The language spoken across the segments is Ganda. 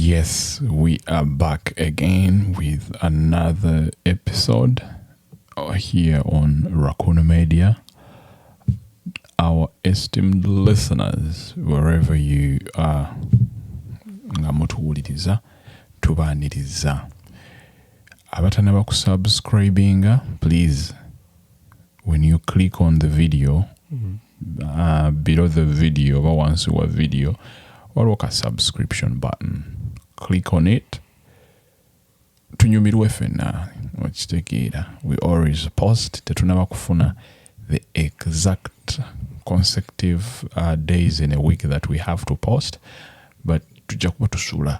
Yes, we are back again with another episode here on Raccoon Media. Our esteemed listeners, wherever you are, ngamutuwuliriza tubaaniriza. Abatanaba kusubscribinga, please, when you click on the video, below the video, once you video, or a subscription button, click on it. Tunyumirwe fena wachitekera. We always post tetunaba kufuna the exact consecutive days in a week that we have to post, but tujakuba tusula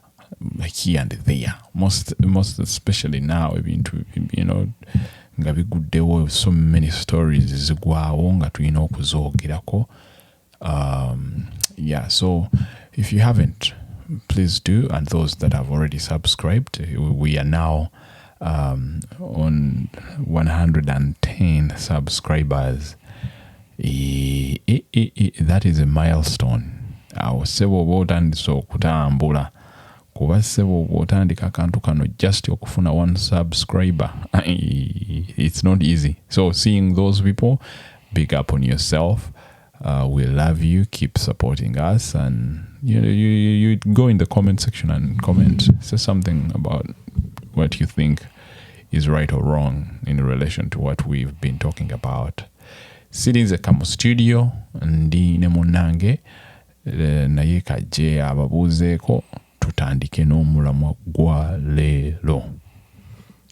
here and there. Most especially now, nga biguddewo so many stories zigwawo nga tulina okuzoogerako. So if you haven't, please do, and those that have already subscribed, we are now on 110 subscribers. That is a milestone. Awo sebo botandise okutambula kuba sebo botandika akantu kano just okufuna one subscriber. It's not easy. So seeing those people, big up on yourself. We love you. Keep supporting us, and you go in the comment section and comment. Say something about what you think is right or wrong in relation to what we've been talking about. Sirinze kamu studio ndi ne munange naye kajje ababuuzeeko tutandike n'omulamwa gwa leero.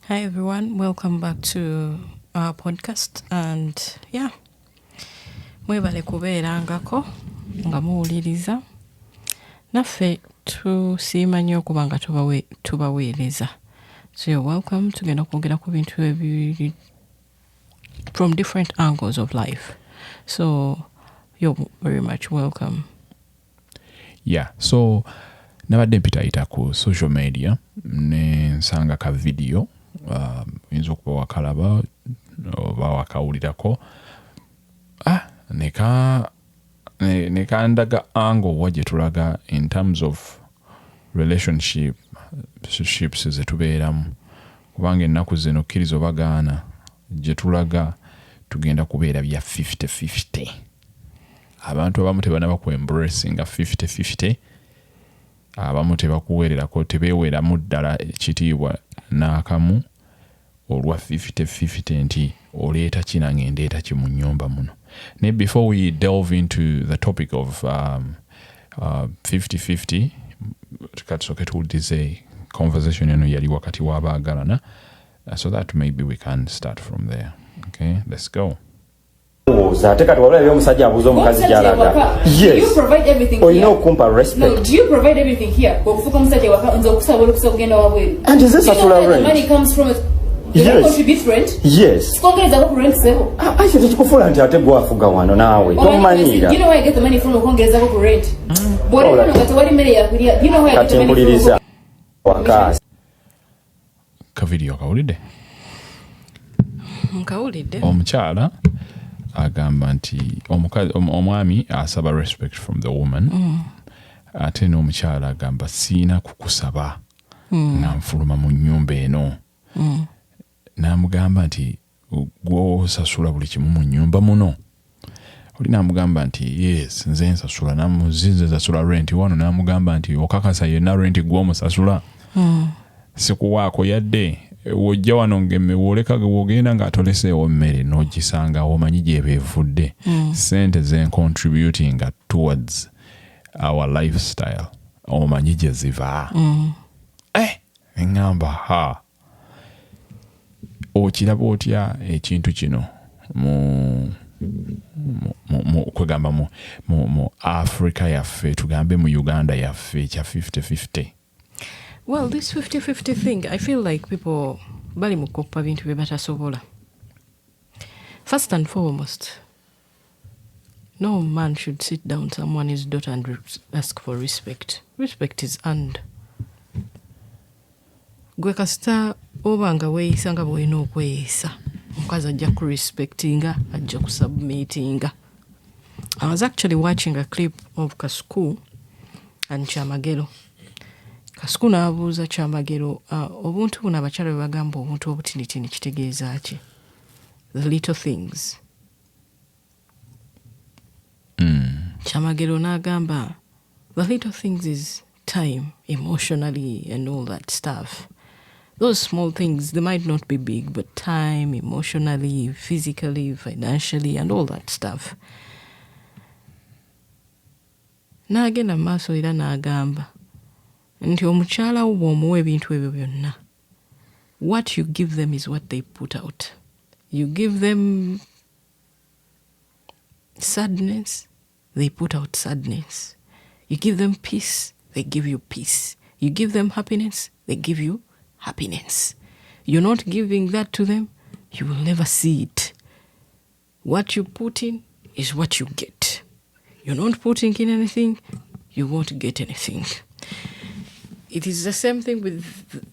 Hi everyone, welcome back to our podcast, and mwebale kubeerangako nga muwuliriza naffe tusiima nnyo okuba nga tubaweereza. So you're welcome. Tugenda kwogera ku bintu ebiri from different angles of life, so you're very much welcome. So nabadde mpitayita ku social media ne nsanga ka video oyinza okuba wakalaba oba wakawulirako neka ndaga angle wajje tulaga in terms of relationships zetubeeramu, kubanga ennaku zino kkiriza obagaana gye tulaga tugenda kubeera bya 50-50. Abantu abamu tebanaba ku embracing 50-50, abamu tebakuweererako, tebeeweramu ddala ekitiibwa n'akamu olwa 50-50 nti oleeta ki nange ndeeta ki mu nnyumba muno. Now, before we delve into the topic of 50-50, tukatusoke tuwulirize conversation eno yali wakati w'abaagalana, so that maybe we can start from there. Okay, let's go. Ate kati wabula by'omusajja abuuza omukazi gy'alaga. Yes. Olina okumpa respect. No, do you provide everything here? Okufuka omusajja waka nze okusaba okugenda wabweru. And is this a full rent? Money comes from it. Yes. Contribute rent? Yes. Sikongereza ko rent sebo. Aisha tekikufuula nti ate gwafuga wano naawe. Tomanyira. You know where I get the money from okongereza ko rent? Bw'olina nga tewali mmere yakulya. You know where I get the money from? Katimpuliriza. Wakaasi. Ka video kawulidde? Nkawulidde. Omukyala agamba nti omwami asaba respect from the woman, ate n'omukyala agamba siina kukusaba nga nfuluma mu nnyumba eno. N'amugamba nti gw'osasula buli kimu mu nnyumba muno? Oli n'amugamba nti yes, nze nsasula. Namuzinze nsasula rent wano. N'amugamba nti okakasa yenna rent gw'omusasula? Sikuwaako yadde wojja wano ngemme woleka wogenda ng'atoleseewo mmere n'ogisanga omanyi gyeba evudde. Sente ze contributing towards our lifestyle omanyi gye ziva. Eŋŋamba okiraba otya ekintu kino kwegamba mu Africa yaffe, tugambe mu Uganda yaffe kya 50-50? Well, this 50-50 thing, I feel like people bali mukoppa bintu bye batasobola. First and foremost, no man should sit down someone's daughter and ask for respect. Respect is earned. Gwe kasita obanga weeyisa nga bw'olina okweyiisa, omukazi ajja kurespectinga, ajja kusubmitinga. I was actually watching a clip of Kasku and Chamagelo. Kasuku n'abuuza Kyamagero, obuntu buno abakyala bwe bagamba obuntu obutinitini kitegeeza ki? The little things. Kyamagero n'agamba, the little things is time, emotionally and all that stuff. Those small things, they might not be big, but time, emotionally, physically, financially, and all that stuff. N'agenda mu maaso era n'agamba nti omukyala wo bw'omuwa ebintu ebyo byonna, what you give them is what they put out. You give them sadness, they put out sadness. You give them peace, they give you peace. You give them happiness, they give you happiness. You're not giving that to them, you will never see it. What you put in is what you get. You're not putting in anything, you won't get anything. It is the same thing with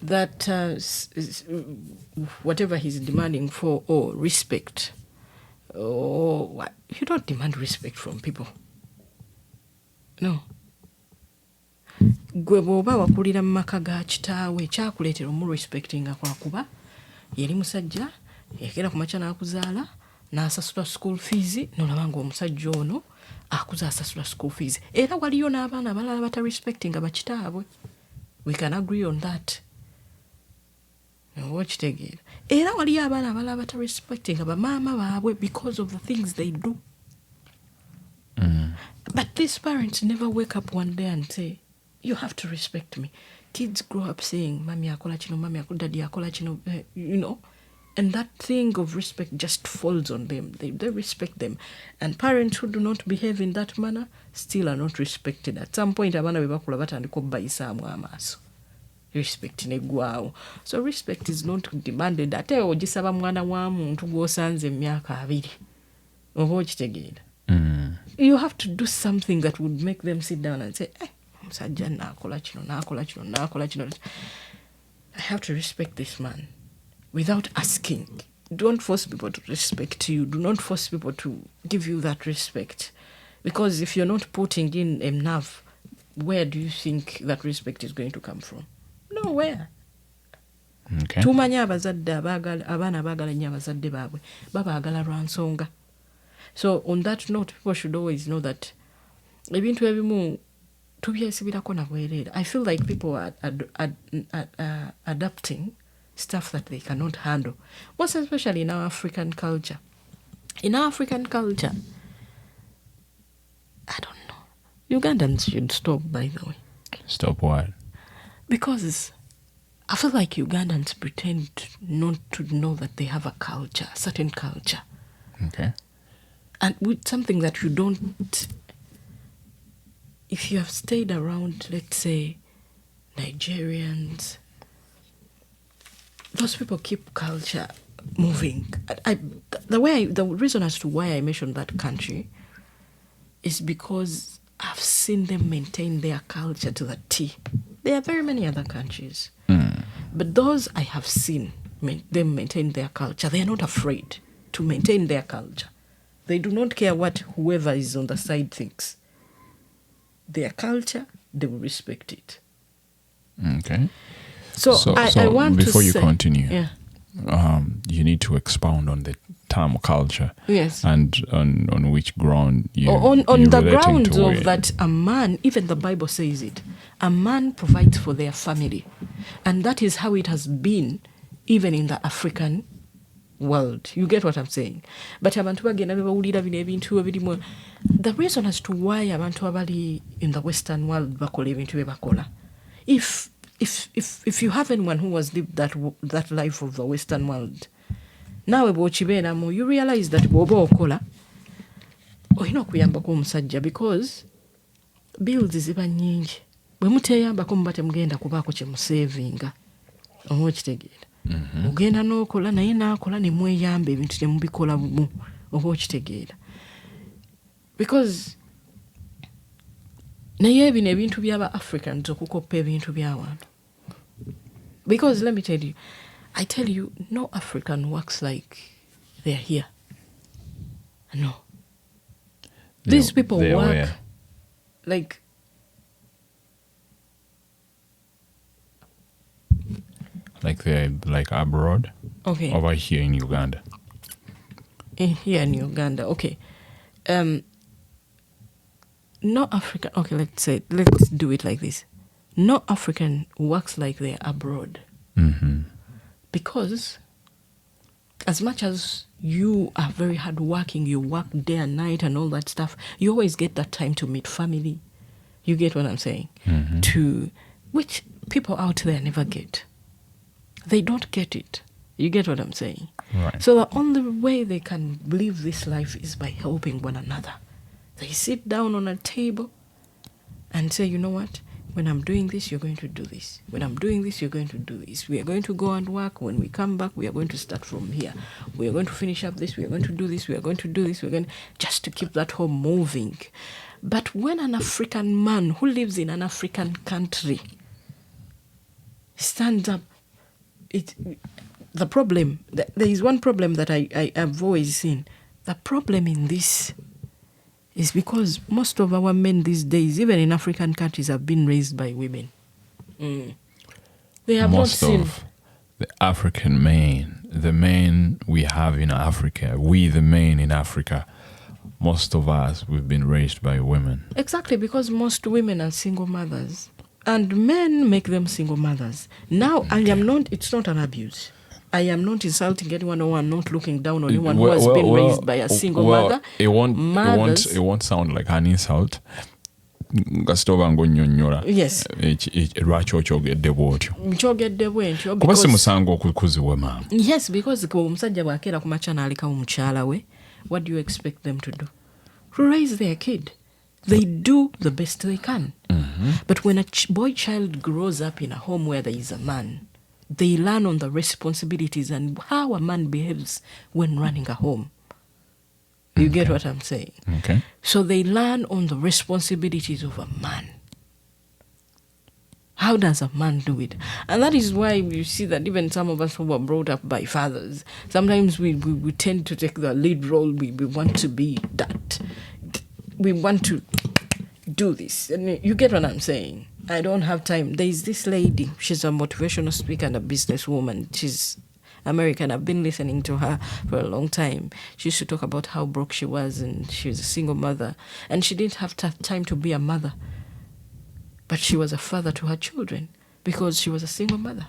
that, whatever he's demanding for, or respect. Or what? You don't demand respect from people. No. Gwe bw'oba wakulira mu maka ga kitaawe ekyakuleetera omurespectinga kwakuba yali musajja yakera ku makya n'akuzaala n'asasula school fees n'olaba ng'omusajja ono akuza asasula school fees. Era waliyo n'abaana abalala batarespectinga bakitaabwe. We can agree on that. Okitegeera. Era waliyo abaana abalala batarespectinga bamaama baabwe because of the things they do. But these parents never wake up one day and say, you have to respect me. Kids grow up saying, Mami akola chino, Mami akola, Daddy akola chino, you know. And that thing of respect just falls on them. They respect them. And parents who do not behave in that manner still are not respected. At some point, abana bebakula batandika obbayisaamu amaaso. Respect negwawo. So respect is not demanded. Ate ogisaba mwana wa muntu gw'osanze emyaka 2. Oba okitegeera. You have to do something that would make them sit down and say, omusajja naakola kino, naakola kino, naakola kino. I have to respect this man without asking. Don't force people to respect you. Do not force people to give you that respect. Because if you're not putting in enough, where do you think that respect is going to come from? Nowhere. Okay. Tumanya abazadde abaana abaagala nnyo abazadde baabwe babaagala lwa nsonga. So on that note, people should always know that ebintu ebimu tubyesibirako na bwereere. I feel like people are adapting stuff that they cannot handle. Most especially in our African culture. In our African culture, I don't know. Ugandans should stop, by the way. Stop what? Because I feel like Ugandans pretend not to know that they have a culture, a certain culture. Okay. And with something that you don't, if you have stayed around, let's say, Nigerians, those people keep culture moving. The reason as to why I mentioned that country is because I've seen them maintain their culture to the T. There are very many other countries. But those I have seen them maintain their culture. They are not afraid to maintain their culture. They do not care what whoever is on the side thinks. Their culture, they will respect it. Okay. So I want to say... Before you continue, yeah. You need to expound on the term culture. Yes. And on which ground you on you're the relating grounds to of it. that a man, even the Bible says it, a man provides for their family. And that is how it has been even in the African world. You get what I'm saying? But abantu bagenda bawulira bino ebintu ebirimu. The reason as to why abantu abali in the Western world bakola ebintu bye bakola. If you have anyone who has lived that life of the Western world, nawe bw'okibeeramu, you realize that bw'oba okola olina okuyambako omusajja because bills ziba nnyingi. Bwe muteeyambako muba temugenda kubaako kye museevinga. Oba okitegeera. Ogenda n'okola naye n'akola ne mweyamba ebintu ne mubikola bumu. Oba okitegeera. Because naye ebino ebintu by'aba Africans okukoppa ebintu by'awantu. Because let me tell you, I tell you, no African works like they're here. No. These people work like Like they're like abroad. Okay. Over here in Uganda. Here in Uganda, okay. No African, okay, let's do it like this. No African works like they're abroad. Mm-hmm. Because as much as you are very hardworking, you work day and night and all that stuff, you always get that time to meet family. You get what I'm saying? Mm-hmm. Which people out there never get. They don't get it. You get what I'm saying? Right. So the only way they can live this life is by helping one another. They sit down on a table and say, you know what? When I'm doing this, you're going to do this. When I'm doing this, you're going to do this. We are going to go and work. When we come back, we are going to start from here. We are going to finish up this. We are going to do this. We are going to do this. We're going just to keep that home moving. But when an African man who lives in an African country stands up, the problem, there is one problem that I have always seen. The problem in this is because most of our men these days, even in African countries, have been raised by women. They have most not seen... of the African men, the men we have in Africa, the men in Africa, most of us, we've been raised by women. Exactly, because most women are single mothers. And men make them single mothers. Now, okay. It's not an abuse. I am not insulting anyone, or I'm not looking down on anyone who has been raised by a single mother. It won't sound like an insult. Yes. Lwaki okyogedde bw'otyo? Nkyogedde bwentyo kuba si musango okukuzibwa maama. Yes, because omusajja bw'akeera ku makya n'alekawo mukyala we, what do you expect them to do? To raise their kid. They do the best they can. Mm-hmm. But when a boy child grows up in a home where there is a man, they learn on the responsibilities and how a man behaves when running a home. You get what I'm saying? Okay. So they learn on the responsibilities of a man. How does a man do it? And that is why you see that even some of us who were brought up by fathers, sometimes we tend to take the lead role. We want to be that. We want to do this. And you get what I'm saying? I don't have time. There is this lady. She's a motivational speaker and a businesswoman. She's American. I've been listening to her for a long time. She used to talk about how broke she was, and she was a single mother. And she didn't have time to be a mother. But she was a father to her children because she was a single mother.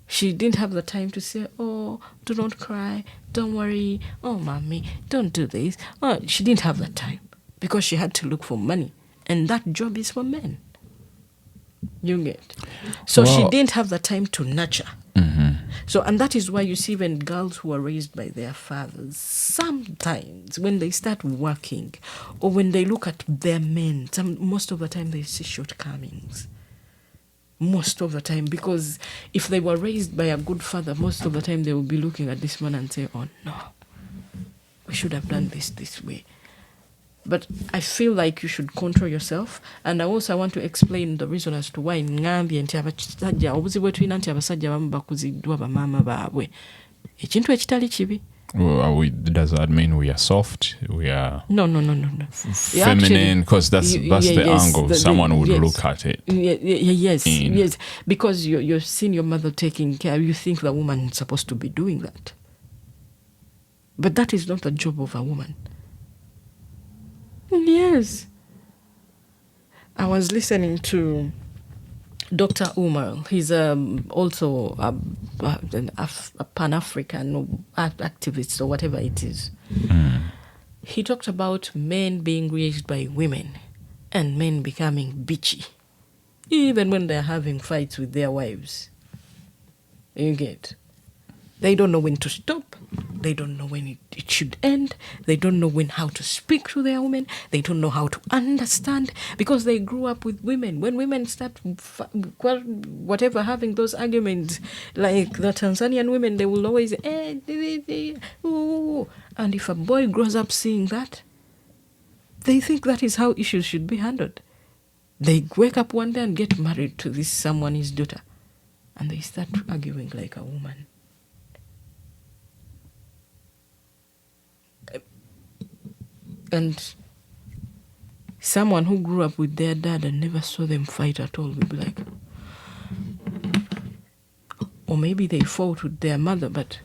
She didn't have the time to say, oh, do not cry, don't worry, oh, mommy, don't do this. Oh, she didn't have that time because she had to look for money. And that job is for men. You get. So she didn't have the time to nurture. Mm-hmm. So, and that is why you see when girls who are raised by their fathers, sometimes when they start working or when they look at their men, most of the time they see shortcomings. Most of the time, because if they were raised by a good father, most of the time they will be looking at this man and say, oh no, we should have done this way. But I feel like you should control yourself. And I also want to explain the reason as to why ngambye nti abasajja obuzibu bwe tulina nti abasajja abamu bakuziddwa bamaama baabwe. Ekintu ekitali kibi. Does that mean we are soft? We are no. Feminine? Because that's the angle someone would look at it. Yes. Because you've seen your mother taking care. You think the woman is supposed to be doing that. But that is not the job of a woman. Yes. I was listening to Dr. Umar. He's also a Pan-African activist or whatever it is. Mm. He talked about men being raised by women and men becoming bitchy, even when they're having fights with their wives. You get. They don't know when to stop. They don't know when it should end. They don't know how to speak to their women. They don't know how to understand because they grew up with women. When women start, having those arguments, like the Tanzanian women, they will always, ooh. And if a boy grows up seeing that, they think that is how issues should be handled. They wake up one day and get married to someone's daughter, and they start arguing like a woman. And someone who grew up with their dad and never saw them fight at all will be like, or maybe they fought with their mother, but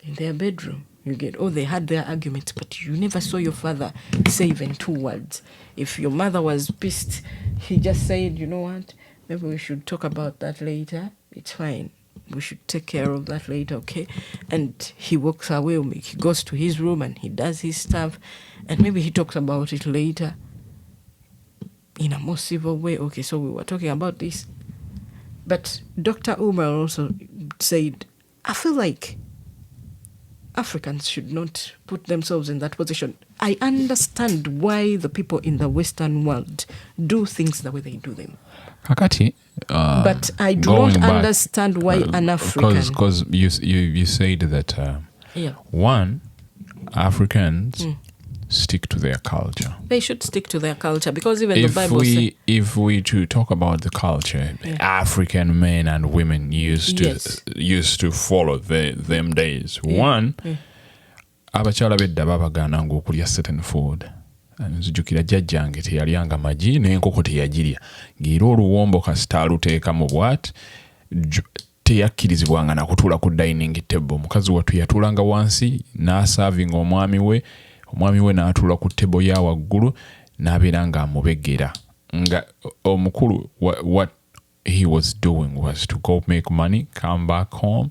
in their bedroom, you get, they had their arguments, but you never saw your father say even 2 words. If your mother was pissed, he just said, you know what, maybe we should talk about that later. It's fine. We should take care of that later, okay? And he walks away. He goes to his room and he does his stuff. And maybe he talks about it later in a more civil way. Okay, so we were talking about this. But Dr. Umar also said, I feel like Africans should not put themselves in that position. I understand why the people in the Western world do things the way they do them. Kakati, but I do not understand why an African... Because you said that, one, Africans stick to their culture. They should stick to their culture because even the Bible says... If we to talk about the culture, African men and women used to follow them days. One, abakyaala bedda babagaananga okulya certain food. Nzijukira jjajjange teyalyanga magi n'enkoko teyagirya. Ng'era oluwombo kasita aluteeka mu bwat teyakkirizibwanga na kutuula ku dining table. Mukazi wattu yatuulanga wansi n'asaavinga omwami we n'atuula ku table ya waggulu n'abeera nga amubegera. Nga omukulu what he was doing was to go make money, come back home,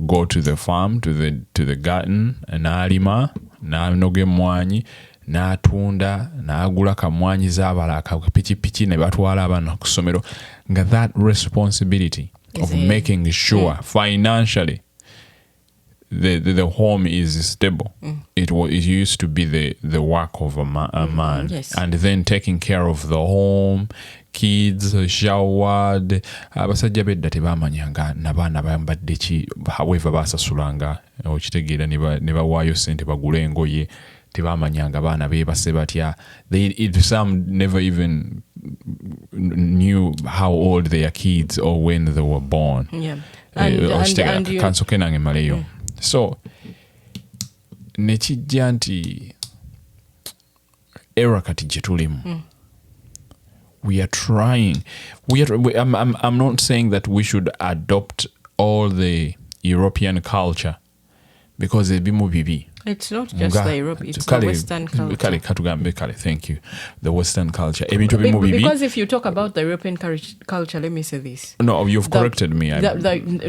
go to the farm, to the garden, n'alima, n'anoga emmwanyi, n'atunda, n'agula kamwanyi z'abala akapikipiki ne batwala abaana ku ssomero. Nga that responsibility of making sure financially the home is stable. It used to be the work of a man. Yes. And then taking care of the home, kids, showered. Abasajja bedda tebamanyanga n'abaana bayambadde ki, however basasulanga okitegeera ne bawaayo ssente bagule engoye. Tebamanyanga abaana beebase batya. Some never even knew how old their kids or when they were born. Yeah. Kansoke nange maleyo. So nekijja nti era kati gye tulimu. We are trying. I'm not saying that we should adopt all the European culture because ebimu bibi. It's not just the Europe, it's the Western culture. Thank you. The Western culture. Because if you talk about the European culture, let me say this. No, you've corrected me.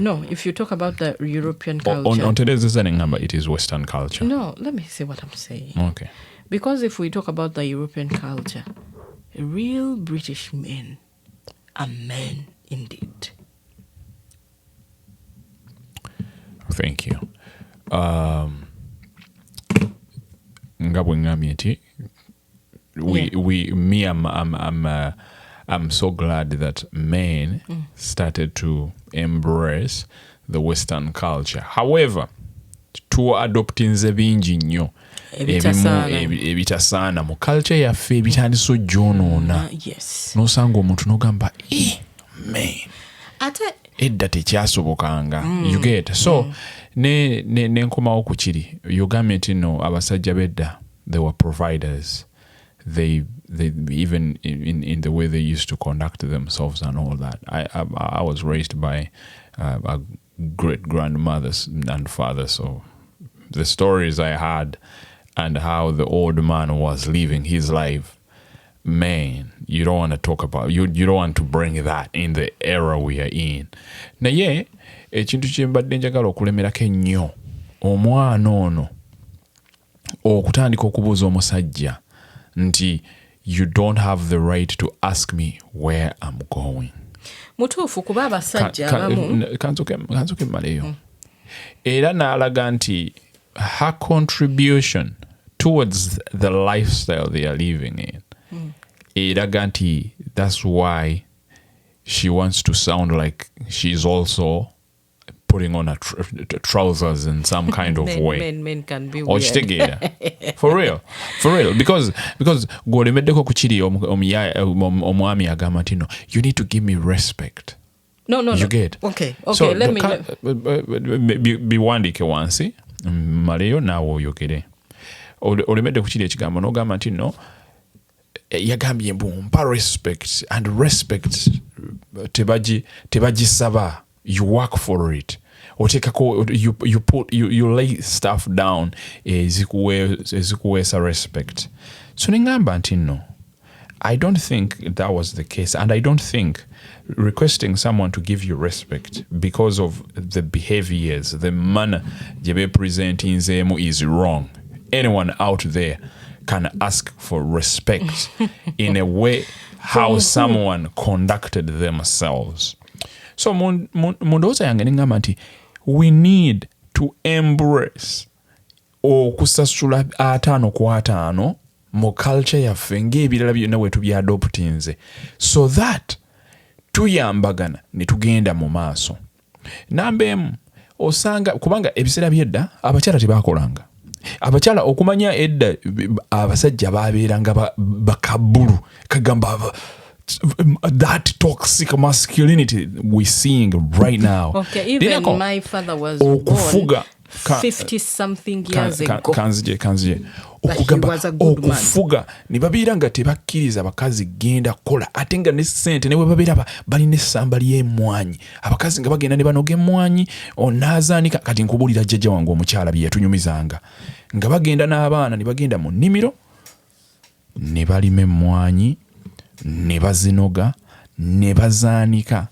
No, if you talk about the European culture... On today's listening number, it is Western culture. No, let me say what I'm saying. Okay. Because if we talk about the European culture, real British men are men indeed. Thank you. Nga bwe ngambye nti I'm so glad that men started to embrace the Western culture. However, adoptinze bingi nnyo ebitasaana mu culture yaffe ebitandise ogyonoona. N'osanga omuntu n'ogamba man edda tekyasobokanga. You get so ne nkomawo ku kiri yogambye nti no abasajja bedda they were providers. They even in the way they used to conduct themselves and all that. I was raised by a great grandmothers and fathers, so the stories I had and how the old man was living his life, man, you don't want to talk about, you don't want to bring that in the era we are in. Naye ekintu kye mbadde njagala okulemerako ennyo omwana ono okutandika okubuuza omusajja nti you don't have the right to ask me where I'm going. Mutuufu kuba abasajja abamu kansoke mmaleyo. Era n'alaga nti her contribution towards the lifestyle they are living in, eraga nti that's why she wants to sound like she's also putting on a trousers in some kind of way. Men can be weird. For real. Because golemeddeko ku kiri omwami agamba nti no, you need to give me respect. No. You get? Okay, so let me... biwandiike wansi maleyo naawe oyogere. Olemedde ku kiri ekigambo n'ogamba nti no, yagambye mbu mpa respect and respect tebagisaba you work for it. You lay stuff down ezikuweesa respect. So ningamba nti no, I don't think that was the case, and I don't think requesting someone to give you respect because of the behaviors, the manner gye bepresentinzeemu is wrong. Anyone out there can ask for respect in a way how someone conducted themselves. So mundowooza yange ningamba nti we need to embrace okusasula 5 ku 5 mu culture yaffe ng'ebirala byonna bwe tubyadoptinze, so that tuyambagana ne tugenda mu maaso. Namba emu osanga kubanga ebiseera by'edda abakyala tebakolanga. Abakyala okumanya edda abasajja babeeranga bakabulu kagamba that toxic masculinity we're seeing right now. Okay, even my father was born 50 something years ago. Kanzije okufuga ne babeera nga tebakkiriza abakazi genda kukola ate nga ne ssente ne bwe babeera balina essamba ly'emmwanyi, abakazi nga bagenda ne banoga emmwanyi onaazaanika. Kati nkubulira jjajja wange omukyala bye yatunyumizanga nga bagenda n'abaana ne bagenda mu nnimiro ne balima emmwanyi ne bazinoga ne bazaanika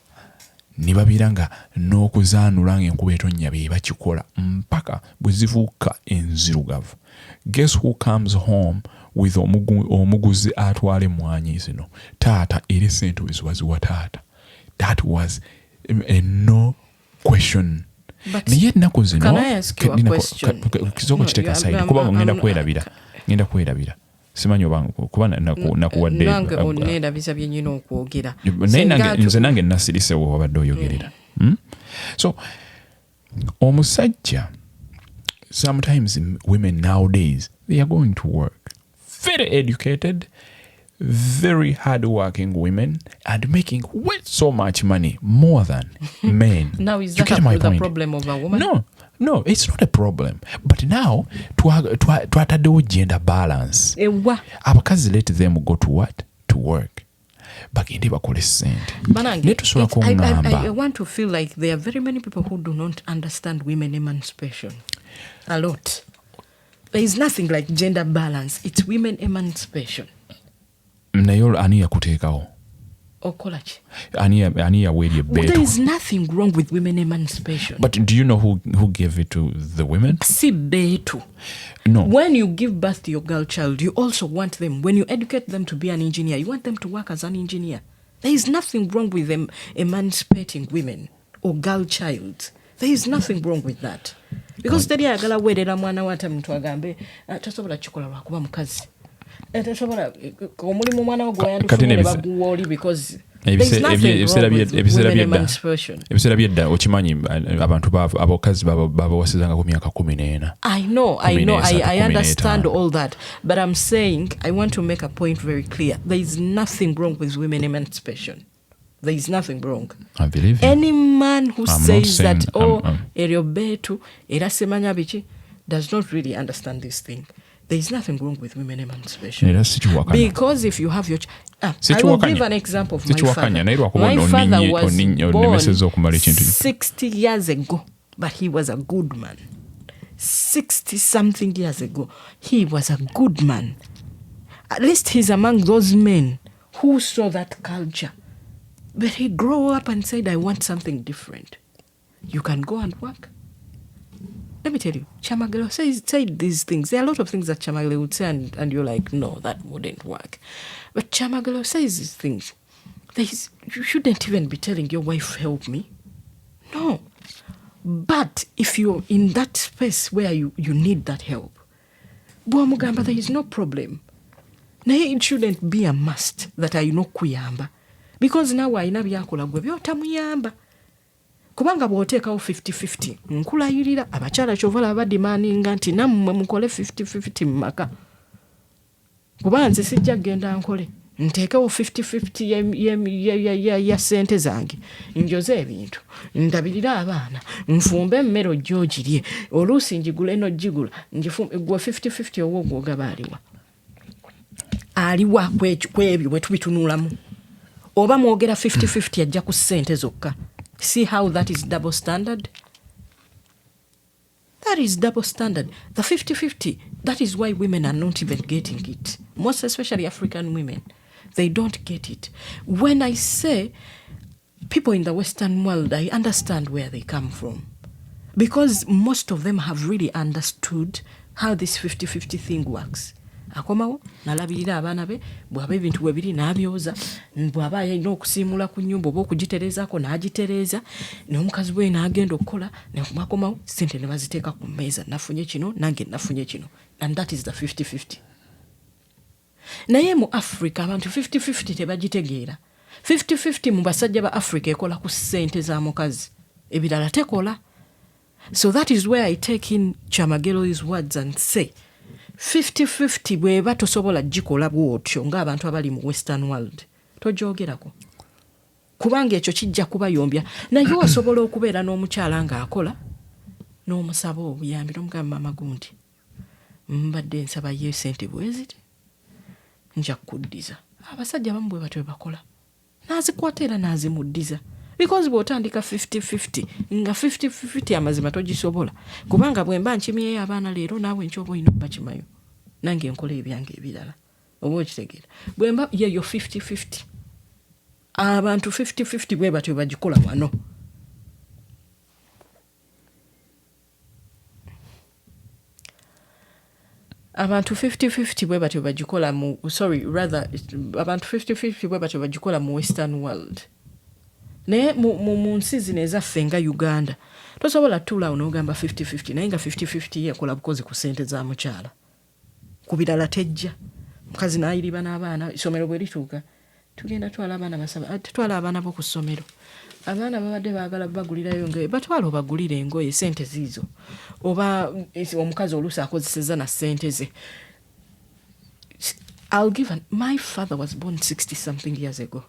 ne babeera nga n'okuzaanula ng'enkuba etonnya bye bakikola mpaka bwe zivuuka enzirugavu. Guess who comes home with omuguzi atwala emmwanyi zino? Taata, era sente weziwaziwa taata. That was a no question. Naye ennaku zino kisoko kiteeka saidi kuba ngenda kwerabira. Simanyi oba kuba nakuwadde nange oneerabiza bye nyina okwogera. Naye nze nange nasirise wabadde oyogerera. So omusajja, sometimes women nowadays, they are going to work. Very educated, very hard-working women, and making way so much money, more than men. Now is that the problem of a woman? No, it's not a problem. But now, twataddewo gender balance. Abakazi let them go to what? To work. Bagende bakole ssente. I want to feel like there are very many people who do not understand women emancipation. A lot. There is nothing like gender balance. It's women emancipation. Naye ani yakuteekawo? Okolachi. Ani yaweerya ebbeetu? There is nothing wrong with women emancipation. But do you know who gave it to the women? Si beetu. No. When you give birth to your girl child, you also want them, when you educate them to be an engineer, you want them to work as an engineer. There is nothing wrong with them emancipating women or girl child. There is nothing wrong with that. Because teri agala werera mwana wata mtu agambe tasobola kikola lwakuba mukazi. Tasobola omulimu mwana ogwo yandifune baguwoli because ebiseera byedda okimanyi abantu abakazi babawasizanga ku myaka 14. I understand all that, but I'm saying I want to make a point very clear. There is nothing wrong with women emancipation. There is nothing wrong. I believe you. Any man who says that eriobetu era semanya biki does not really understand this thing. There is nothing wrong with women emancipation. Because if you have your I will give an example of my father. My father was born 60 years ago, but he was a good man. 60-something years ago, he was a good man. At least he's among those men who saw that culture. But he grew up and said, I want something different. You can go and work. Let me tell you, Chamagelo said these things. There are a lot of things that Chamagelo would say, and you're like, no, that wouldn't work. But Chamagelo says these things. You shouldn't even be telling your wife, help me. No. But if you're in that space where you need that help, Bwamugamba, there is no problem. It shouldn't be a must that I know kuyamba. Because now I know byakola gwe byotamuyamba. Kubanga bw'oteekawo 50-50 nkulayirira abakyala kyovala abadimaaninga nti nammwe mukole 50-50 mu maka. Kuba nze sijja genda nkole nteekewo 50-50 ya ssente zange njoze ebintu ndabirira abaana nfumbe emmere ojja ogirye oluusi njigule n'ogigula gwe 50-50 owo ogwogaba aliwa kwebyo bwe tubitunuulamu. Oba mwogera 50-50 ajja ku ssente zokka. See how that is double standard? That is double standard. The 50-50, that is why women are not even getting it. Most especially African women. They don't get it. When I say people in the Western world, I understand where they come from. Because most of them have really understood how this 50-50 thing works. Akomawo nalabirira abaana be bw'aba ebintu bwe biri n'abyoza bw'aba alina okusiimula ku nnyumba oba okugitereezaako n'agitereeza n'omukazi bwe n'agenda okukola n'akomawo ssente ne baziteeka ku mmeeza nafunye kino nange nafunye kino, and that is the 50-50. Naye mu Africa abantu 50-50 tebagitegeera. 50-50 mu basajja ba Africa ekola ku ssente za mukazi, ebirala tekola. So that is where I take in Chamagero's words and say 50-50 bweba tosobola gikola bwotyo ng'abantu abali mu Western world tojoogerako, kubanga ekyo kijja kubayombya. Naye osobola okubeera n'omukyala ng'akola n'omusaba obuyambi n'omugamba mama gundi mbadde nsaba ye sente bweziti nja kuddiza. Abasajja abamu bwe batyo bakola n'azikwata era n'azimuddiza, because bw'otandika 50-50 nga 50-50 amazima togisobola, kubanga bwe mba nkimyeyo abaana leero naawe nkyoba olina okubakimayo nange nkola ebyange ebirala, oba okitegeera. Bwe mba yeyo 50-50 abantu 50-50 bwe batyo bagikola wano. Abantu 50-50 bwe batyo bagikola mu abantu 50-50 bwe batyo bagikola mu Western world. Naye mu nsi zino ezaffe nga Uganda tosobola tuulaawo n'ogamba 50-50 naye nga 50-50 yekola bukozi ku ssente za mukyala, ku birala tejja. Mukazi n'ayiriba n'abaana, essomero bwe lituuka tugenda twala abaana basaba, tetwala abaana bo ku ssomero. Abaana babadde baagala bagulirayo engoye, batwala obagulira engoye ssente ziizo, oba omukazi oluusi akozeseza na ssente ze. My father was born 60-something years ago.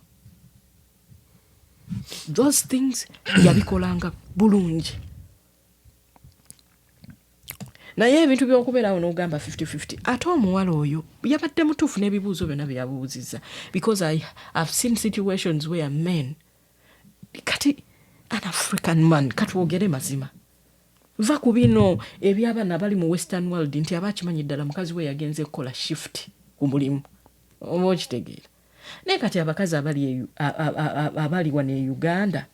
Those things yabikolanga bulungi. Naye ebintu by'okubeerawo n'ogamba 50-50 ate omuwala oyo yabadde mutuufu n'ebibuuzo byonna bye yabuuzizza, because I've seen situations where men, kati an African man, katwogere mazima, va ku bino eby'abaana bali mu Western world nti abakimanyi ddala mukazi we yagenze kukola shift ku mulimu, oba okitegeera. Naye kati abakazi abali wano e Uganda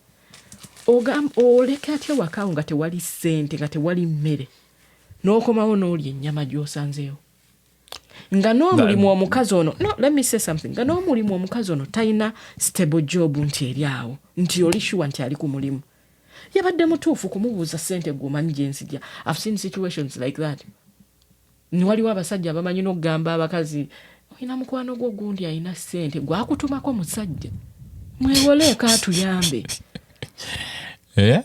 oleka atya wakaawo nga tewali ssente, nga tewali mmere, n'okomawo n'olya ennyama gy'osanzeewo nga n'omulimu omukazi ono, no, let me say something, nga n'omulimu omukazi ono talina stable job nti eri awo nti oli sure nti ali ku mulimu, yabadde mutuufu kumubuuza ssente gw'omanyi gye nzija. I've seen situations like that. Waliwo abasajja abamanyi n'okugamba abakazi olina mukwano gwo gundi alina ssente gwakutumako musajja mwewoleeko atuyambe. Yeah?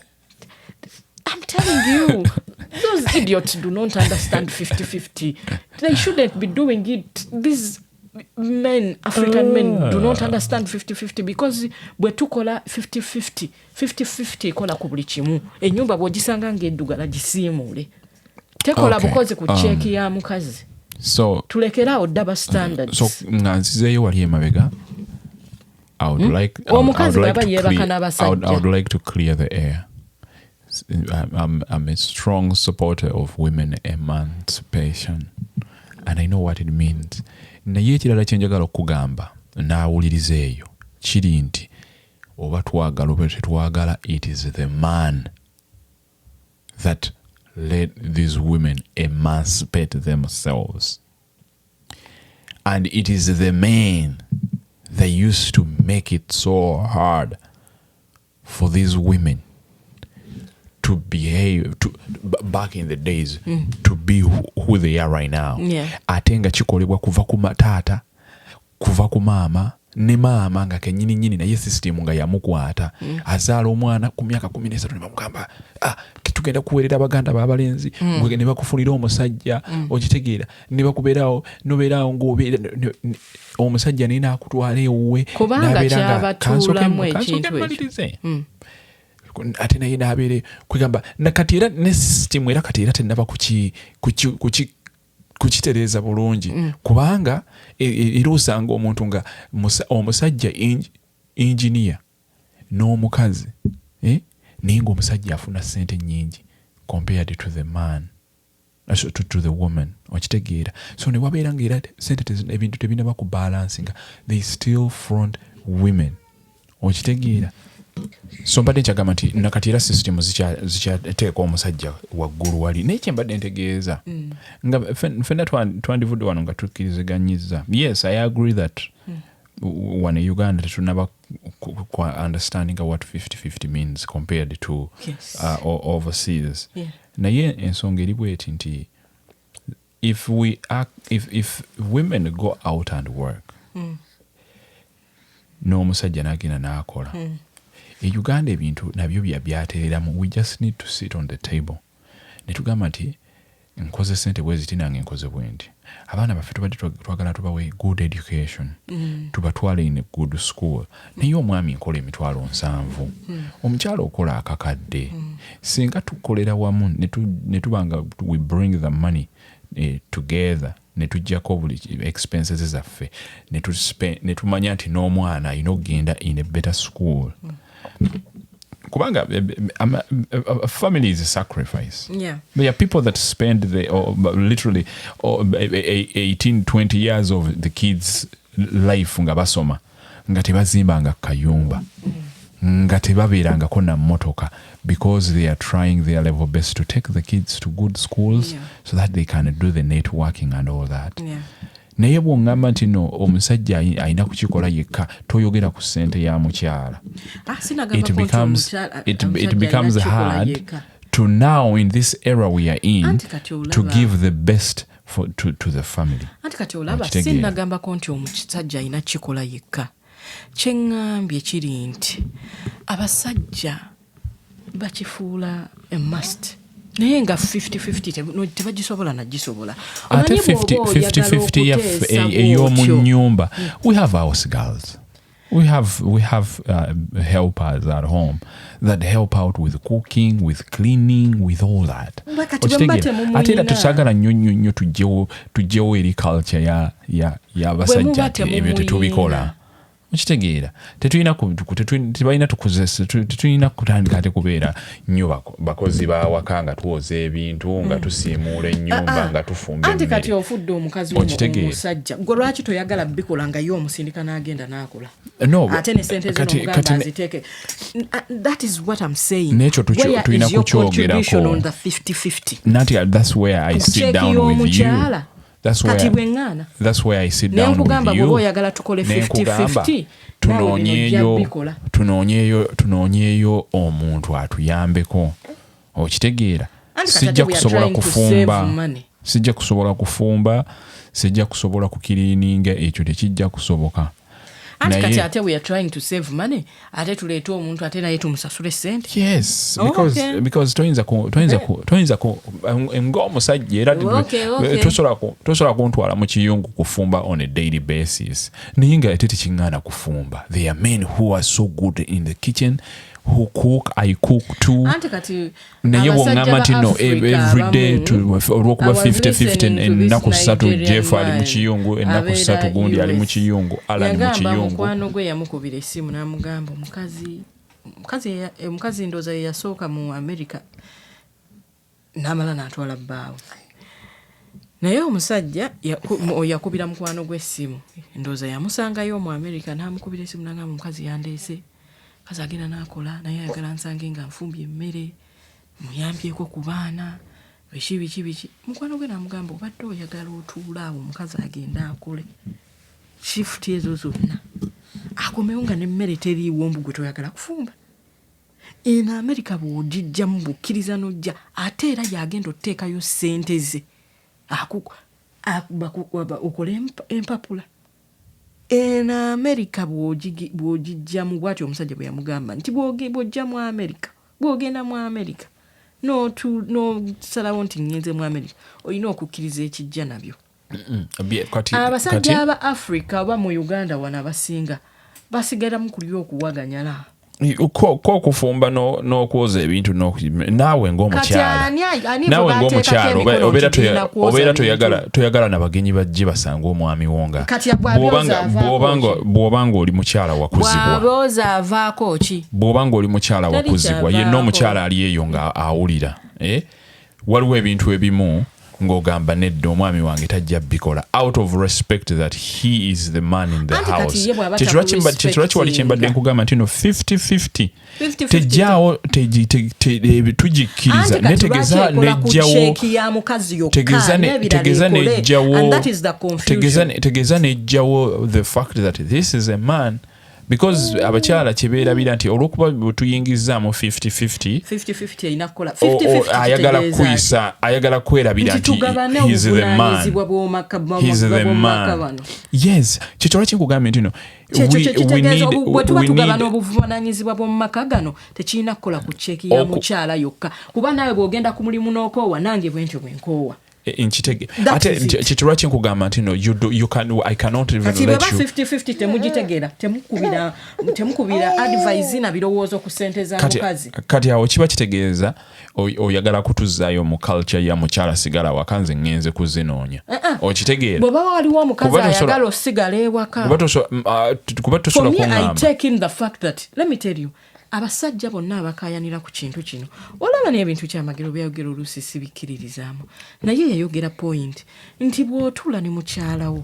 I'm telling you, those idiots do not understand 50-50. They shouldn't be doing it. These men, African men, do not understand 50-50 because bwe tukola 50-50 kola ku buli kimu. Ennyumba bw'ogisanga ng'eddugala gisiimuule. Tekola bukozi ku cheeki ya mukazi. So tulekeraawo double standards. So nga nzizeeyo wali emabega, I would like to clear the air. I'm a strong supporter of women emancipation and I know what it means. Naye ekirala kye njagala okugamba naawuliriza eyo kiri nti oba twagala oba tetwagala, it is the man that let these women emancipate themselves. And it is the men that used to make it so hard for these women to behave, back in the days, to be who they are right now. Yeah. Ate nga kikolebwa kuva ku taata, kuva ku maama, ne maama nga kennyini naye system nga yamukwata. Azaala omwana ku myaka 13 ne bamugamba tugenda kuweerera abaganda b'abalenzi, ne bakufunira omusajja, okitegeera, ne bakubeerawo nobeerawo ng'obeera omusajja naye n'akutwala ewuwe, kubanga kyabatuulamu ekintu ekyo. Ate naye n'abeere kwegamba nakati era ne system era kati era tennaba kukitereeza bulungi, kubanga era osanga omuntu nga omusajja engineer n'omukazi naye ng'omusajja afuna ssente nnyingi compared to the man, to the woman. Okitegeera. So ne wabeera ng'era ssente ebintu tebinaba ku balansinga, they still front women. Okitegeera. So mbadde nkyagamba nti nakati era system zikyateeka omusajja waggulu wali. Naye kye mbadde ntegeeza nga ffenna twandivudde wano nga tukkiriziganyizza. Yes, I agree that wano e Uganda tetunaba understanding what 50-50 means compared to overseas. Naye ensonga eri bweti nti if women go out and work n'omusajja n'agenda n'akola, e Uganda ebintu nabyo byatereramu. We just need to sit on the table ne tugamba nti nkoze ssente bwe ziti nange nkoze bwe nti. Abaana baffe tubadde twagala tubawe good education, tubatwale in a good school. Naye omwami nkola emitwalo 7, omukyala okola akakadde. Singa tukolera wamu ne tubanga we bring the money together, ne tujjako buli expenses zaffe, ne tumanya nti n'omwana alina okugenda in a better school. Kubanga a family is a sacrifice. Yeah. There are people that spend literally 18-20 years of the kids' life nga basoma, nga tebazimbanga kayumba, nga tebabeerangako na mmotoka, because they are trying their level best to take the kids to good schools so that they can do the networking and all that. Yeah. Naye bw'oŋŋamba nti no omusajja alina kukikola yekka, toyogera ku ssente ya mukyala. It becomes hard to now in this era we are in to give the best to the family. Anti kati olaba sinnagambako nti omusajja alina kikola yekka. Kye ŋŋambye kiri nti abasajja bakifuula a must. Naye nga 50-50 tebagisobola nagisobola. Ate 50-50 ey'omu nnyumba. We have house girls. We have helpers at home that help out with cooking, with cleaning, with all that. Ate era tusaagala nnyo tujjewo eri culture y'abasajja ebyo tetubikola. Okitegeera. Tetulina kutandika ate kubeera nnyo bakozi bawaka nga tuwoza ebintu, nga tusiimuula ennyumba, nga tufumba emmere. Anti kati ofudde omukazi w'omusajja. Gwe lwaki toyagala bikola nga ye omusindika n'agenda n'akola? No. Ate ne ssente zino omugamba aziteeke. That is what I'm saying. N'ekyo tulina kukyogerako. On the 50-50. That's where I sit down with you. That's where I sit down with you. Tunoonyeeyo omuntu atuyambeko. Okitegeera. Sijja kusobola kukiriininga, ekyo tekijja kusoboka. Anti kati ate we are trying to save money. Ate tuleete omuntu ate naye tumusasule ssente. Yes, because toyinza ng'omusajja era tosobola kuntwala mu kiyungu kufumba on a daily basis. Naye nga ate tekiŋŋaana kufumba. There are men who are so good in the kitchen, who cook. I cook too. Naye bw'oŋŋamba nti no every day olw'okuba 50-50 ennaku 3 Jeff ali mu kiyungu, ennaku 3 gundi ali mu kiyungu, Alan mu kiyungu. Mukwano gwe yamukubira essimu n'amugamba omukazi ndooza ye yasooka mu America n'amala n'atwala bbaawe. Naye omusajja yakubira mukwano gwe essimu, ndooza yamusangayo mu America n'amukubira essimu n'agamba omukazi yandeese. Kazi agenda n'akola naye ayagala nsange nga nfumbye emmere, muyambyeko ku baana, biki. Mukwano gwe n'amugamba obadde oyagala otuula awo omukazi agenda akole shift ezo zonna, akomewo nga n'emmere teriiwo mbu gwe toyagala kufumba. In America bw'ogijjamu bukkiriza n'ojja, ate era yagenda oteekayo ssente ze okole empapula. In America bw'ogijjamu bw'atyo omusajja bwe yamugamba nti bw'ojja mu America, bw'ogenda mu America n'osalawo nti ngenze mu America, olina okukkiriza ekijja nabyo. Abasajja aba Africa oba mu Uganda wano abasinga basigala mu kulya okuwaganyala. ko kufumba n'okwoza ebintu naawe ng'omukyala obeera toyagala nabagenyi bajje basanga omwami wo nga bw'obanga oli mukyala wakuzibwa bw'obanga oli mukyala wakuzibwa yenna omukyala ali eyo nga awulira waliwo ebintu ebimu ng'ogamba nedda omwami wange tajja bikola out of respect that he is the man in the house. Kyekirwaki wali kyembadde nkugamba nti no 50-50 tejjaawo tugikkiriza naye tegeeza nejjawo the fact that this is a man. Because abakyala kyebeerabira nti olw'okuba bwetuyingizaamu 50-50 ayagala kwerabira nti he's the man. Yes, kyekyo lwaki nkugambye nti no bwe tuba tugabana obuvunanyizibwa bw'omu maka gano tekirina kukola ku ceeki ya mukyala yokka kuba naawe bw'ogenda ku mulimu n'okoowa nange bwentyo bwe nkoowa nkitege ate kyekirwaki nkugamba nti no I cannot even let you 50-50 temugitegeera temukubira advise na birowoozo ku ssente za mukazi kati awo kiba kitegeeza oyagala kutuzaayo mu culture ya mukyala sigala waka nze ngenze kuzinoonya okitegeera bw'oba waliwo omukazi ayagala osigala ewaka kuba tosobola kuŋŋamba I take in the fact that let me tell you abasajja bonna abakayanira ku kintu kino olaba n'ebintu kyamagero byayogera oluusi sibikkiririzaamu naye yayogera point nti bw'otuula ne mukyalawo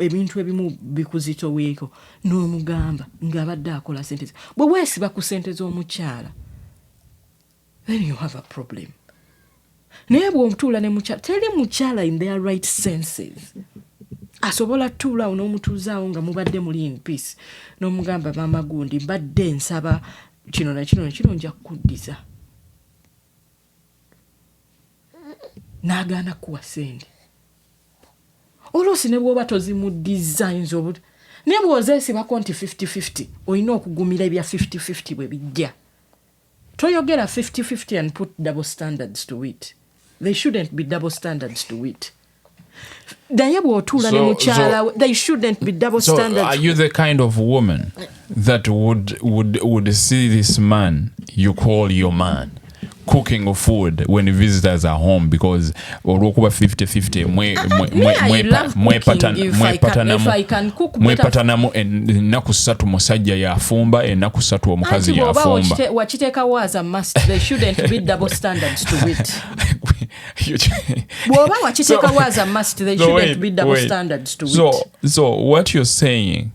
ebintu ebimu bikuzitoweeko n'omugamba ng'abadde akola sente bwe weesiba ku sente z'omukyala then you have a problem naye bw'otuula ne mukyala teri mukyala in their right senses asobola tuulaawo n'omutuuzaawo nga mubadde muli in peace n'omugamba maama gundi mbadde nsaba kino na kino nekino nja kukuddiza n'agaana kuwa sente oluusi ne bw'oba tozimuddiza ayinza naye bw'ozeesibako nti 50-50 olina okugumira ebya 50-50 bwe bijja toyogera 50-50 and put double standards to it. They shouldn't be double standards to it. They shouldn't be double standards. Are you the kind of woman that would see this man you call your man cooking food when visitors are home because olwokuba 50-50 mwepatanamu ennaku 3 musajja yafumba ennaku 3 omukazi yafumba wakiteekawo as a must. They shouldn't be double standards to it. Bw'oba wakiteekawo as a must, they shouldn't be double standards to it. So what you're saying,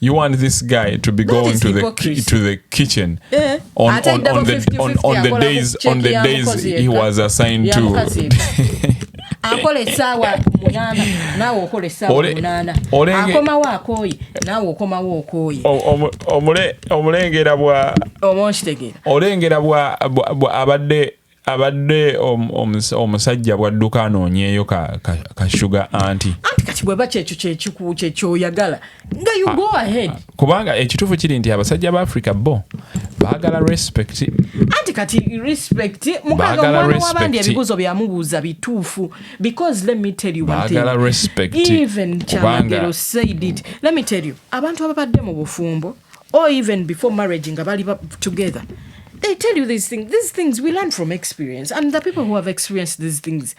you want this guy to be going to the kitchen on the days he was assigned to. Akola essaawa 8 naawe okola essaawa 8 akomawo akooyi naawe okomawo okooyi omulengera abadde omusajja bwadduka anoonyeeyo ka sugar anti kati bweba kyekyoyagala nga you go ahead kubanga ekituufu kiri nti abasajja ba Africa bo baagala respect anti kati respect mukaga omwana w'abandi ebibuuzo byamubuuza bituufu because let me tell you one thing respect even Chamagero said it. Let me tell you abantu ababadde mu bufumbo or even before marriage nga bali together, they tell you these things we learn from experience, and the people who have experienced these things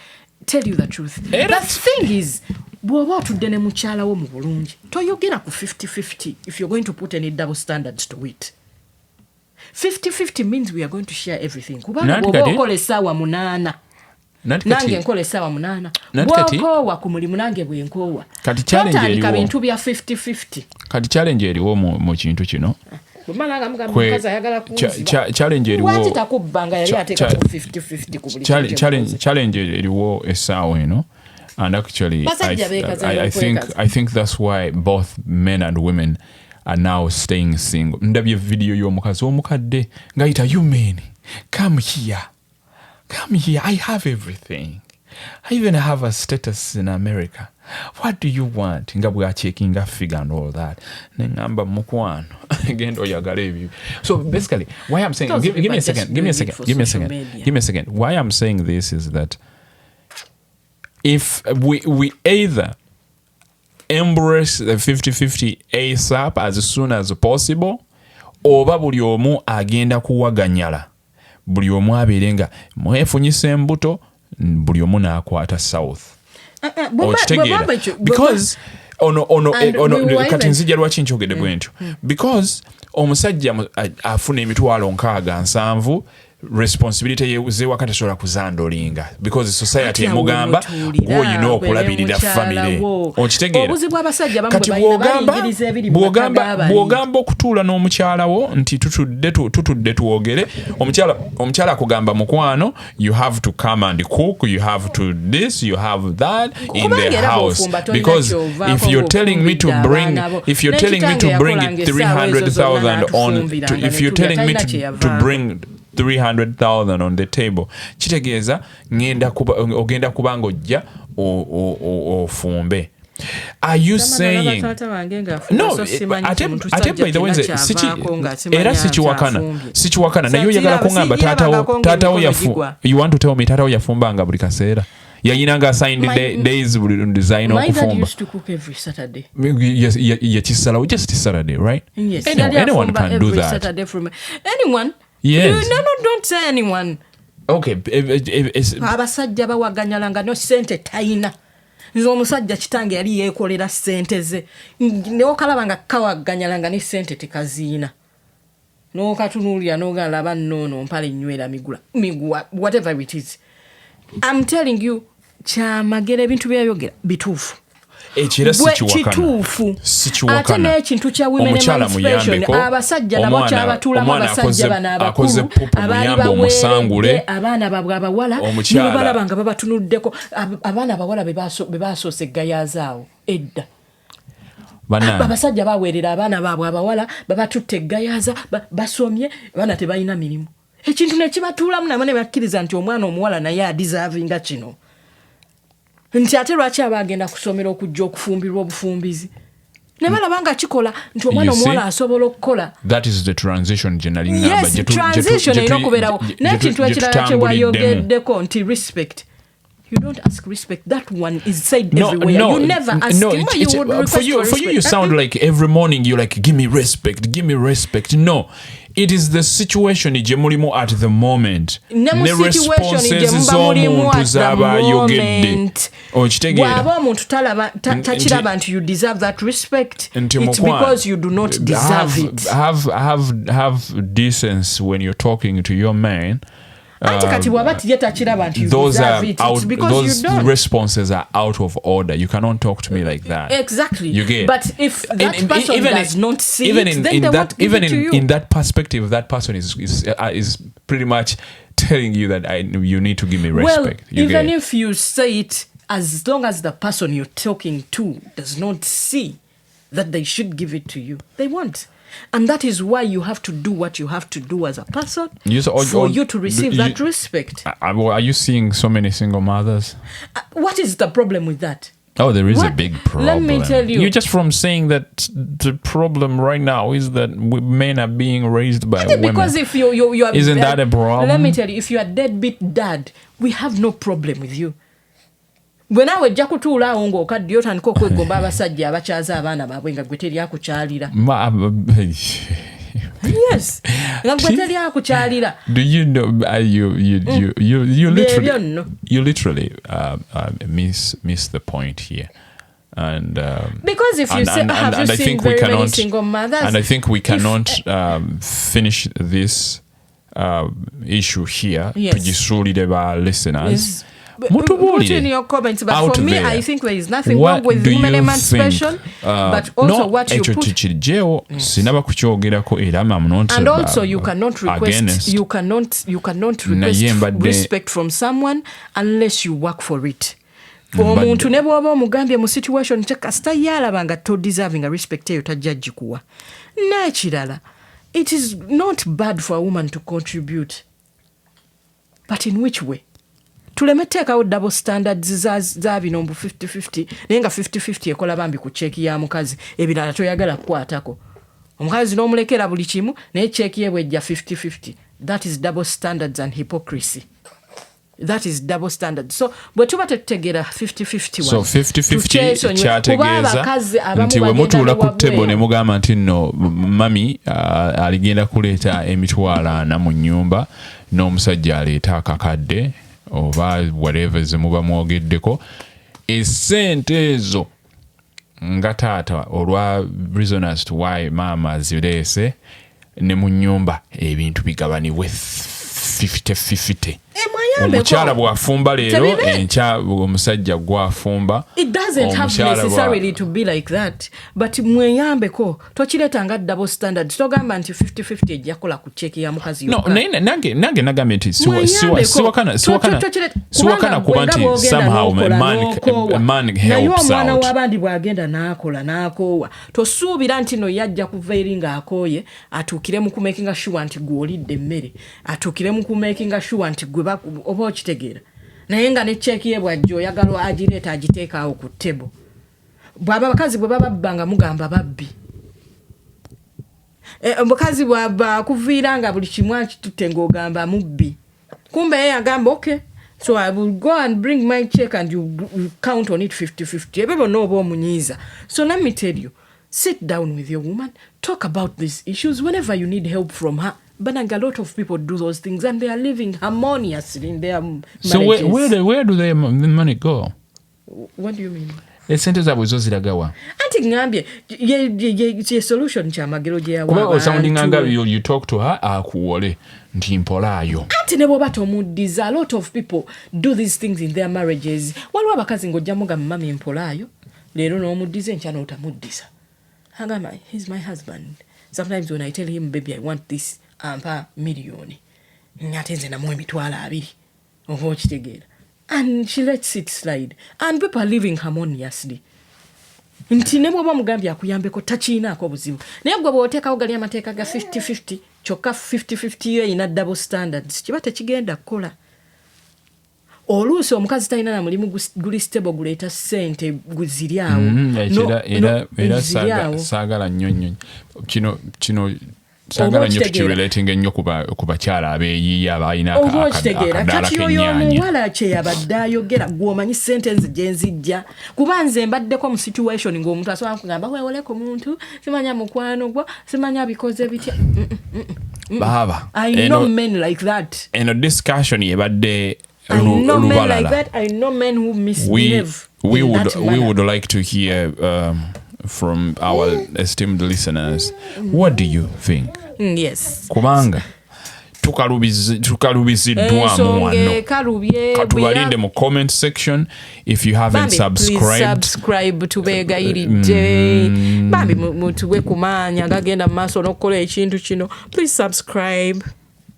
tell you the truth. The thing is, bw'oba otudde ne mukyala wo mu bulungi toyogera ku 50-50 if you're going to put any double standards to it. 50-50 means we are going to share everything. Kubanga bw'oba okola essaawa 8 nange nkola essaawa 8 bw'okoowa ku mulimu nange bwe nkoowa totandika bintu bya 50-50. Kati challenge eriwo mu kintu kino challenge eriwo essaawa eno, and actually I think that's why both men and women are now staying single. Ndabye video y'omukazi omukadde ngayita, you men, come here, I have everything, I even have a status in America, what do you want? Nga bwa checking a figure and all that. Nengamba mukwano gendo oyagala ebyo. So basically why I'm saying, give me a second. Why I'm saying this is that if we either embrace the 50-50 ASAP as soon as possible, oba buli omu agenda kuwaganyala buli omu abeere nga mwefunyisa embuto buli omu n'akwata south okitegeera because ono kati nzija lwaki nkyogedde bwe ntyo because omusajja afuna emitwalo 67 responsibility zewaka tasobola kuzandolinga because society emugamba gwoyina okulabirira family okitegeera kati bw'ogamba okutuula n'omukyalawo nti tutudde twogere omukyala akugamba mukwano you have to come and cook you have to this you have that in the house because if you're telling me to bring 300,000 on if you're telling me to bring 300,000 on the table kitegeeza ogenda kubanga ojja ofumbe. Are you saying no ate by the way era sikiwakana naye oyagala kuŋŋamba taatawo you want to tell me taatawo yafumbanga buli kaseera yayinanga assigned days design okufumba yakisalawo just Saturday right anyone can do that anyone yes no don't say anyone okay abasajja bawaganyalanga no sente tayina nzo omusajja kitange yali yeekolera sente ze neokalabanga kawaganyalanga ne sente tekaziina n'okatunuulira n'ogalaba nnono mpale nywera miguwa whatever it is I'm telling you kyamagera ebintu byayogera bituufu ekira sikiwakana ate n'ekintu kya women emancipation abasajja nabo kyabatulamu abasajja bano abakulu abaali baweeredde abaana baabwe abawala nibo balaba nga babatunuddeko abaana abawala be baasoose eggayazaawo edda abasajja baweerera abaana baabwe abawala babatutte eggayaza basomye abaana tebalina mirimu ekintu ne kibatuulamu nabo ne bakkiriza nti omwana omuwala naye adisavinga kino nti ate lwaki abagenda kusomera okujja okufumbirwa obufumbizi ne balabanga kikola nti omwana omuwala asobola okukola. That is the transition generally ngamba transition erina okubeerawo n'ekintu ekirala kye wayogeddeko nti respect. You don't ask respect. That one is said everywhere. You never ask him. You would request for you, you sound like every morning you're like, give me respect, give me respect. No. It is the situation jemulimu at the moment. Ne responses z'omuntu zaba yogedde. Okitegeera. Bw'aba omuntu takiraba nti you deserve that respect. It's because you do not deserve it. Have decency when you're talking to your man. Those responses are out of order. You cannot talk to me like that. Exactly. You get. But if that person does not see it, then they won't give it to you. In that perspective, that person is pretty much telling you that you need to give me respect. Well, even if you say it, as long as the person you're talking to does not see that they should give it to you, they won't. And that is why you have to do what you have to do as a person for you to receive that respect. Are you seeing so many single mothers? What is the problem with that? Oh, there is a big problem. Let me tell you. You're just from saying that the problem right now is that men are being raised by women. Because if you are... Isn't that a problem? Let me tell you, if you are deadbeat dad, we have no problem with you. Bwe naawe ojja kutuula awo ng'okaddiyo otandika okwegomba abasajja abakyaza abaana baabwe nga gwe teri akukyalira. Yes. Nga gwe teri akukyalira. Do you know you literally miss the point here. And because if you say have you seen very many single mothers, and I think we cannot finish this issue here. Tugisulire ba listeners. Put in your comments, but for me, there. I think there is nothing wrong with women emancipation, but also what you put. And also, you cannot request, you cannot request respect from someone unless you work for it. Omuntu ne bw'oba omugambye mu situation kasita yalaba nga to deserving a respect eyo tajja gikuwa. N'ekirala, it is not bad for a woman to contribute, but in which way? Tuleme teekawo double standards za bino mbu 50-50 naye nga 50-50 ekola bambi ku cheeki ya mukazi ebirala toyagala kukwatako omukazi n'omulekera buli kimu naye cheeki ye bwejja 50-50. That is double standards and hypocrisy. That is double standard. So bwe tuba tetutegeera 50-50 so 50-50 kyategeeza nti we mutuula ku ttebo ne mugamba nti nno mami aligenda kuleeta emitwalo 4 mu nnyumba n'omusajja aleeta akakadde oba whatever ze muba mwogeddeko essente ezo nga taata olwa reason as to why maama zireese ne mu nnyumba ebintu bigabanibwe 50-50. Omukyala bw'afumba leero enkya omusajja gw'afumba. It doesn't have necessarily to be like that, but mweyambeko tokireeta nga double standard togamba nti 50-50 ejja kola ku check ya mukazi yokka. No, nange nagambe nti siwakana kuba nti somehow a man helps out. Naye omwana w'abandi bw'agenda n'akoowa tosuubira nti no yajja kuva eri ng'akooye atuukire mu kumakinga sure nti gw'olidde emmere atuukire mu kumakinga sure nti gwe oba okitegeera naye nga ne check ye bw'ajja oyagala agireeta agiteeka awo ku ttebo bw'abakazi bwe baba babba mugamba babbi omukazi bw'aba akuviira nga buli kimu akitutte ng'ogamba mubbi kumbe ye agamba okay so I will go and bring my check and you count on it 50-50 ebyo bonna oba omunyiiza. So let me tell you, sit down with your woman, talk about these issues whenever you need help from her. But a lot of people do those things and they are living harmoniously in their marriages. So where do the money go? What do you mean? Esente zaabwe zo ziragawa. Anti ngambye ye solution kyamagero gye yawa. Kuba sounding anga you talk to her akuwole nti mpolaayo. Anti ne bw'oba tomuddiza, a lot of people do these things in their marriages. Waliwo abakazi ng'ojjamu ga mami mpolaayo leero n'omuddiza enkya n'otamuddiza. Agamba he's my husband. Sometimes when I tell him baby I want this ampa million ngate nze namuwa emitwalo 2 oba okitegeera and she lets it slide and people are living harmoniously nti ne bw'oba mugambye akuyambeko takiinaako buzibu naye gwe bw'oteekawo gali amateeka ga 50-50 kyokka 50-50 yo erina double standards kiba tekigenda kukola. Oluusi omukazi talina na mulimu guli stable guleeta ssente guziri awo era saagala nnyo kino sagala nnyo tukirelating ennyo ku bakyala abeeyiiya abalina akadaala kati oyo omuwala kye yabadde ayogera gw'omanyi ssente nze gye nzijja kuba nze mbaddeko mu situation ng'omuntu asobola kugamba weewole ku muntu simanya mukwano gwo simanya bikoze bitya baaba I know men like that. Eno discussion yebadde I know men like that. I know men who misbehave. We would like to hear from our esteemed listeners. What do you think? Yes. Kubanga tukalubiziddwamu wano. Katubalinde mu comment section if you haven't subscribed. Please subscribe tubeegayiridde. Bambi mutuwe kumanya gagenda maaso n'okukola ekintu kino. Please subscribe.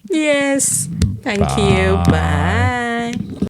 Yes. Thank you. Bye.